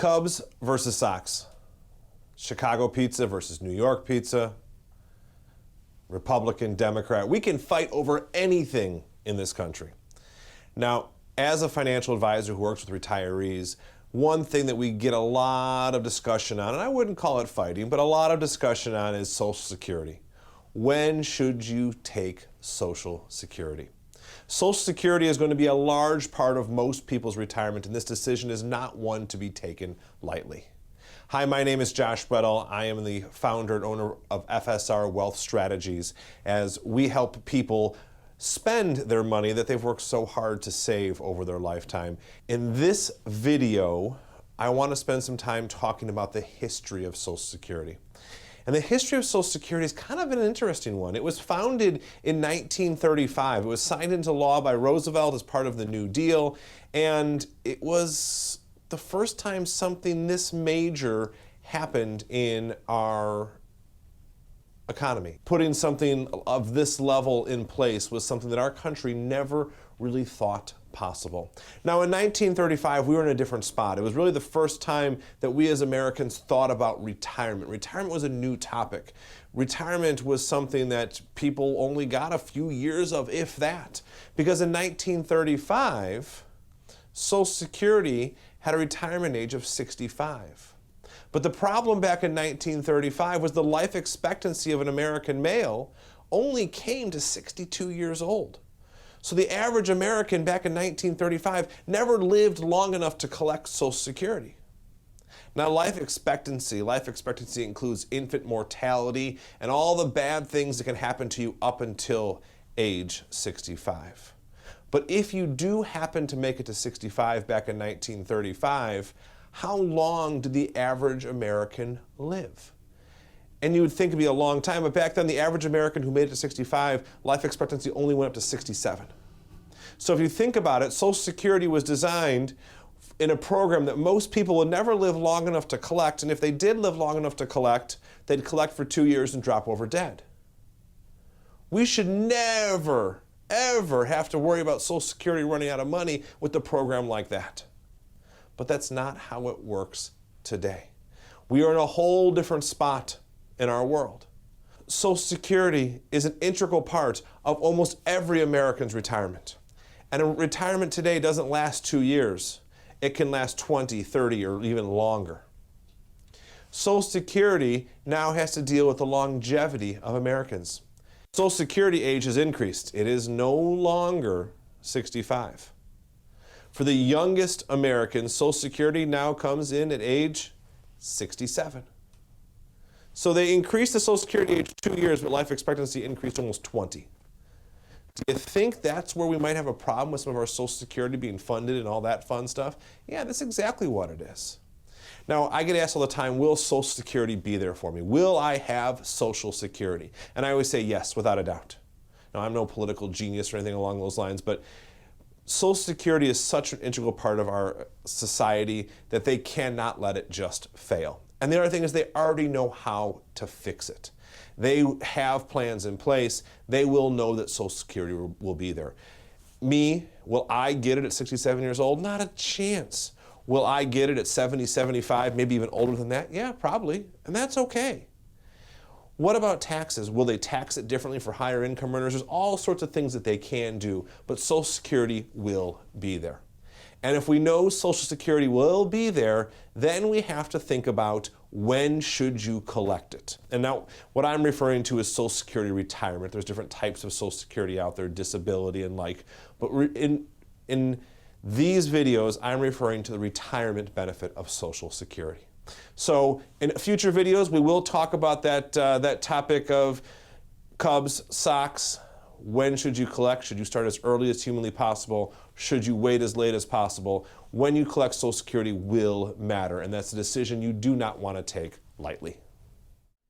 Cubs versus Sox. Chicago pizza versus New York pizza. Republican, Democrat. We can fight over anything in this country. Now, as a financial advisor who works with retirees, one thing that we get a lot of discussion on, and I wouldn't call it fighting, but a lot of discussion on is Social Security. When should you take Social Security? Social Security is going to be a large part of most people's retirement, and this decision is not one to be taken lightly. Hi, my name is Josh Brettel. I am the founder and owner of FSR Wealth Strategies, as we help people spend their money that they've worked so hard to save over their lifetime. In this video, I want to spend some time talking about the history of Social Security. And the history of Social Security is kind of an interesting one. It was founded in 1935. It was signed into law by Roosevelt as part of the New Deal, and it was the first time something this major happened in our economy. Putting something of this level in place was something that our country never really thought possible. Now, in 1935, we were in a different spot. It was really the first time that we as Americans thought about retirement. Retirement was a new topic. Retirement was something that people only got a few years of, if that. Because in 1935, Social Security had a retirement age of 65. But the problem back in 1935 was the life expectancy of an American male only came to 62 years old. So the average American back in 1935 never lived long enough to collect Social Security. Now, life expectancy includes infant mortality and all the bad things that can happen to you up until age 65. But if you do happen to make it to 65 back in 1935, how long did the average American live? And you would think it'd be a long time, but back then the average American who made it to 65, life expectancy only went up to 67. So if you think about it, Social Security was designed in a program that most people would never live long enough to collect, and if they did live long enough to collect, they'd collect for 2 years and drop over dead. We should never, ever have to worry about Social Security running out of money with a program like that. But that's not how it works today. We are in a whole different spot in our world. Social Security is an integral part of almost every American's retirement. And a retirement today doesn't last 2 years. It can last 20, 30, or even longer. Social Security now has to deal with the longevity of Americans. Social Security age has increased. It is no longer 65. For the youngest Americans, Social Security now comes in at age 67. So they increased the Social Security age 2 years, but life expectancy increased almost 20. Do you think that's where we might have a problem with some of our Social Security being funded and all that fun stuff? Yeah, that's exactly what it is. Now, I get asked all the time, will Social Security be there for me? Will I have Social Security? And I always say yes, without a doubt. Now, I'm no political genius or anything along those lines, but Social Security is such an integral part of our society that they cannot let it just fail. And the other thing is they already know how to fix it. They have plans in place. They will know that Social Security will be there. Me, will I get it at 67 years old? Not a chance. Will I get it at 70, 75, maybe even older than that? Yeah, probably, and that's okay. What about taxes? Will they tax it differently for higher income earners? There's all sorts of things that they can do, but Social Security will be there. And if we know Social Security will be there, then we have to think about when should you collect it. And now what I'm referring to is Social Security retirement. There's different types of Social Security out there, disability and like, but in these videos, I'm referring to the retirement benefit of Social Security. So in future videos, we will talk about that topic of Cubs, Sox. When should you collect? Should you start as early as humanly possible? Should you wait as late as possible? When you collect Social Security will matter, and that's a decision you do not want to take lightly.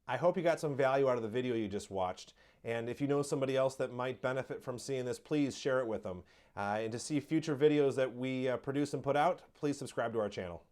I hope you got some value out of the video you just watched, and if you know somebody else that might benefit from seeing this, please share it with them. And to see future videos that we produce and put out, please subscribe to our channel.